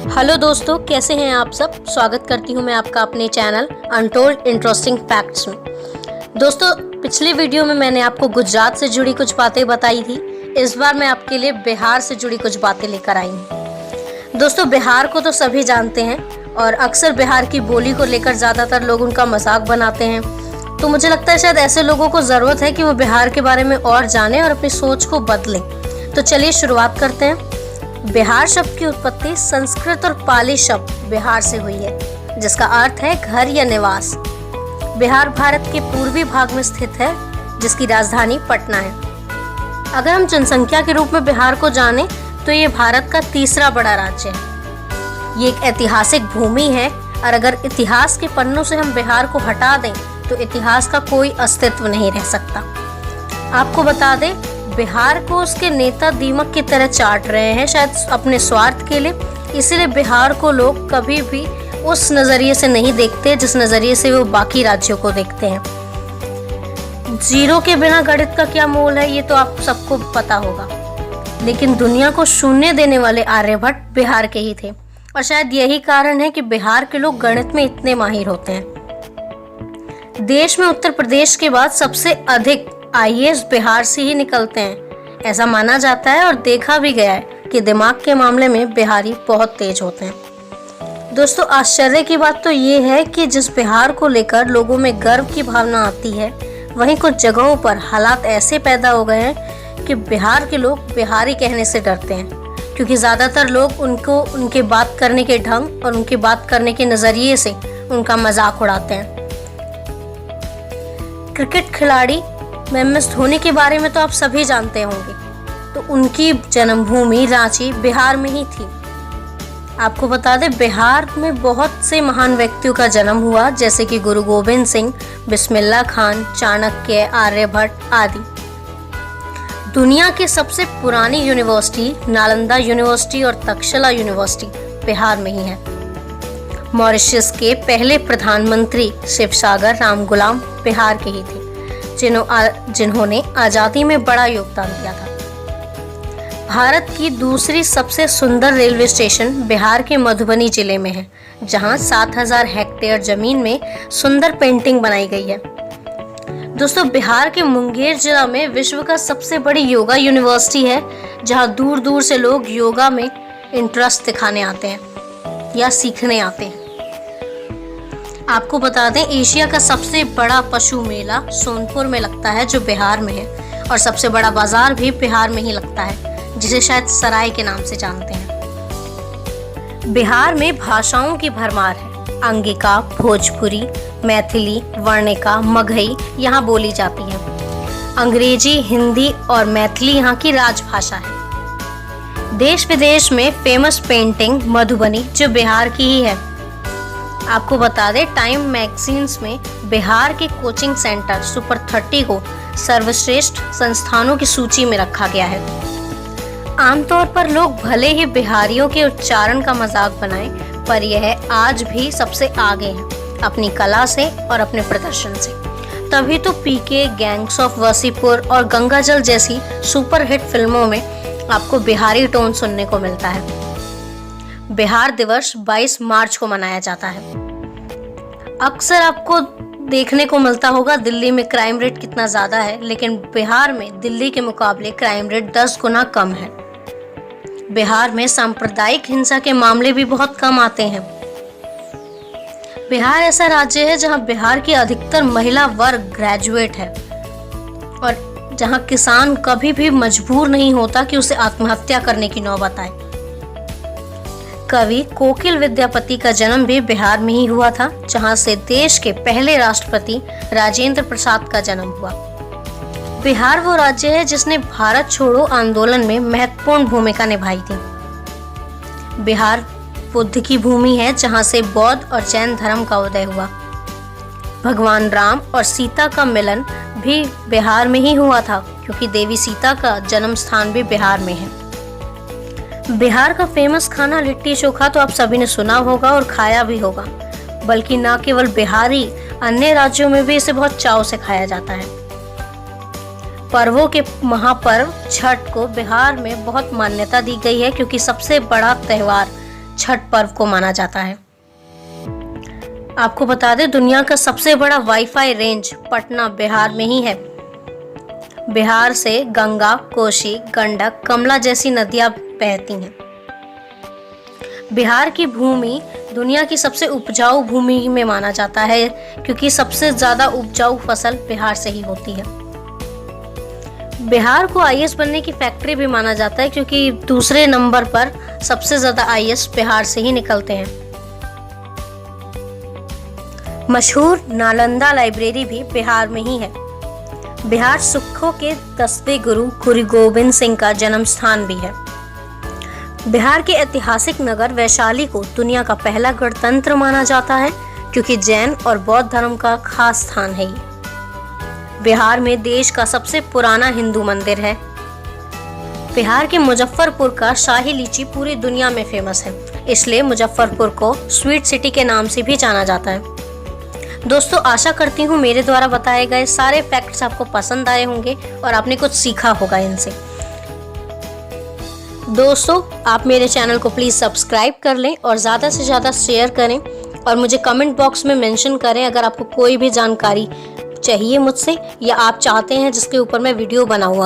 Hello दोस्तों, कैसे हैं आप सब। स्वागत करती हूं मैं आपका अपने चैनल अनटोल्ड इंटरेस्टिंग फैक्ट्स में। दोस्तों, पिछली वीडियो में मैंने आपको गुजरात से जुड़ी कुछ बातें बताई थी। इस बार मैं आपके लिए बिहार से जुड़ी कुछ बातें लेकर आई हूँ। दोस्तों, बिहार को तो सभी जानते हैं और अक्सर बिहार की बोली को लेकर ज़्यादातर लोग उनका मजाक बनाते हैं। तो मुझे लगता है शायद ऐसे लोगों को ज़रूरत है कि वो बिहार के बारे में और जानें और अपनी सोच को बदलें। तो चलिए शुरुआत करते हैं। बिहार शब्द की उत्पत्ति संस्कृत और पाली शब्द बिहार से हुई है, जिसका अर्थ है घर या निवास। बिहार भारत के पूर्वी भाग में स्थित है, जिसकी राजधानी पटना है। अगर हम जनसंख्या के रूप में बिहार को जानें तो ये भारत का तीसरा बड़ा राज्य है। ये एक ऐतिहासिक भूमि है और अगर इतिहास के पन्नों से हम बिहार को हटा दें तो इतिहास का कोई अस्तित्व नहीं रह सकता। आपको बता दें, बिहार को उसके नेता दीमक की तरह चाट रहे हैं, शायद अपने स्वार्थ के लिए। इसीलिए बिहार को लोग कभी भी उस नज़रिए से नहीं देखते जिस नज़रिए से वो बाकी राज्यों को देखते हैं। जीरो के बिना गणित का क्या मोल है, ये तो आप सबको पता होगा। लेकिन दुनिया को शून्य देने वाले आर्यभट्ट बिहार के ही थे और शायद यही कारण है कि बिहार के लोग गणित में इतने माहिर होते हैं। देश में उत्तर प्रदेश के बाद सबसे अधिक आईएएस बिहार से ही निकलते हैं। ऐसा माना जाता है और देखा भी गया है कि दिमाग के मामले में बिहारी बहुत तेज होते हैं। दोस्तों, आश्चर्य की बात तो ये है कि जिस बिहार को लेकर लोगों में गर्व की भावना आती है, वहीं कुछ जगहों पर हालात ऐसे पैदा हो गए हैं कि बिहार के लोग बिहारी कहने से डरते हैं, क्योंकि ज़्यादातर लोग उनको उनके बात करने के ढंग और उनकी बात करने के नज़रिए से उनका मजाक उड़ाते हैं। क्रिकेट खिलाड़ी MS धोनी के बारे में तो आप सभी जानते होंगे। तो उनकी जन्मभूमि रांची बिहार में ही थी। आपको बता दें, बिहार में बहुत से महान व्यक्तियों का जन्म हुआ, जैसे कि गुरु गोविंद सिंह, बिस्मिल्लाह खान, चाणक्य, आर्यभट्ट आदि। दुनिया की सबसे पुरानी यूनिवर्सिटी नालंदा यूनिवर्सिटी और तक्षशिला यूनिवर्सिटी बिहार में ही है। मॉरिशस के पहले प्रधानमंत्री शिवसागर रामगुलाम बिहार के ही थे, जिन्होंने आज़ादी में बड़ा योगदान दिया था। भारत की दूसरी सबसे सुंदर रेलवे स्टेशन बिहार के मधुबनी जिले में है, जहां 7000 हेक्टेयर जमीन में सुंदर पेंटिंग बनाई गई है। दोस्तों, बिहार के मुंगेर जिला में विश्व का सबसे बड़ी योगा यूनिवर्सिटी है, जहां दूर दूर से लोग योगा में इंटरेस्ट दिखाने आते हैं या सीखने आते हैं। आपको बता दें, एशिया का सबसे बड़ा पशु मेला सोनपुर में लगता है, जो बिहार में है, और सबसे बड़ा बाजार भी बिहार में ही लगता है, जिसे शायद सराय के नाम से जानते हैं। बिहार में भाषाओं की भरमार है। अंगिका, भोजपुरी, मैथिली, वर्णिका, मगही यहाँ बोली जाती है। अंग्रेजी, हिंदी और मैथिली यहाँ की राजभाषा है। देश विदेश में फेमस पेंटिंग मधुबनी, जो बिहार की ही है। आपको बता दें, टाइम मैगजीन्स में बिहार के कोचिंग सेंटर सुपर 30 को सर्वश्रेष्ठ संस्थानों की सूची में रखा गया है। आमतौर पर लोग भले ही बिहारियों के उच्चारण का मजाक बनाएं, पर यह आज भी सबसे आगे है अपनी कला से और अपने प्रदर्शन से। तभी तो पीके, गैंग्स ऑफ वसीपुर और गंगाजल जैसी सुपरहिट फिल्मों में आपको बिहारी टोन सुनने को मिलता है। बिहार दिवस 22 मार्च को मनाया जाता है। अक्सर आपको देखने को मिलता होगा दिल्ली में क्राइम रेट कितना ज़्यादा है, लेकिन बिहार में दिल्ली के मुकाबले क्राइम रेट 10 गुना कम है। बिहार में सांप्रदायिक हिंसा के मामले भी बहुत कम आते हैं। बिहार ऐसा राज्य है जहां बिहार की अधिकतर महिला वर्ग ग्रेजुएट है और जहां किसान कभी भी मजबूर नहीं होता कि उसे आत्महत्या करने की नौबत आए। कवि कोकिल विद्यापति का जन्म भी बिहार में ही हुआ था, जहां से देश के पहले राष्ट्रपति राजेंद्र प्रसाद का जन्म हुआ। बिहार वो राज्य है जिसने भारत छोड़ो आंदोलन में महत्वपूर्ण भूमिका निभाई थी। बिहार बुद्ध की भूमि है, जहां से बौद्ध और जैन धर्म का उदय हुआ। भगवान राम और सीता का मिलन भी बिहार में ही हुआ था, क्योंकि देवी सीता का जन्म स्थान भी बिहार में है। बिहार का फेमस खाना लिट्टी चोखा तो आप सभी ने सुना होगा और खाया भी होगा, बल्कि न केवल बिहारी, अन्य राज्यों में भी इसे बहुत चाव से खाया जाता है। पर्वों के महापर्व छठ को बिहार में बहुत मान्यता दी गई है, क्योंकि सबसे बड़ा त्यौहार छठ पर्व को माना जाता है। आपको बता दें, दुनिया का सबसे बड़ा वाईफाई रेंज पटना बिहार में ही है। बिहार से गंगा, कोसी, गंडक, कमला जैसी नदियां बहती हैं। बिहार की भूमि दुनिया की सबसे उपजाऊ भूमि में माना जाता है, क्योंकि सबसे ज्यादा उपजाऊ फसल बिहार से ही होती है। बिहार को आईएएस बनने की फैक्ट्री भी माना जाता है, क्योंकि दूसरे नंबर पर सबसे ज्यादा आईएएस बिहार से ही निकलते हैं। मशहूर नालंदा लाइब्रेरी भी बिहार में ही है। बिहार सिखों के 10वें गुरु गोविंद सिंह का जन्म स्थान भी है। बिहार के ऐतिहासिक नगर वैशाली को दुनिया का पहला गणतंत्र माना जाता है, क्योंकि जैन और बौद्ध धर्म का खास स्थान है ये। बिहार में देश का सबसे पुराना हिंदू मंदिर है। बिहार के मुजफ्फरपुर का शाही लीची पूरी दुनिया में फेमस है, इसलिए मुजफ्फरपुर को स्वीट सिटी के नाम से भी जाना जाता है। दोस्तों, आशा करती हूँ मेरे द्वारा बताए गए सारे फैक्ट्स आपको पसंद आए होंगे और आपने कुछ सीखा होगा इनसे। दोस्तों, आप मेरे चैनल को प्लीज़ सब्सक्राइब कर लें और ज़्यादा से ज़्यादा शेयर करें और मुझे कमेंट बॉक्स में मेंशन करें अगर आपको कोई भी जानकारी चाहिए मुझसे या आप चाहते हैं जिसके ऊपर मैं वीडियो बनाऊँ।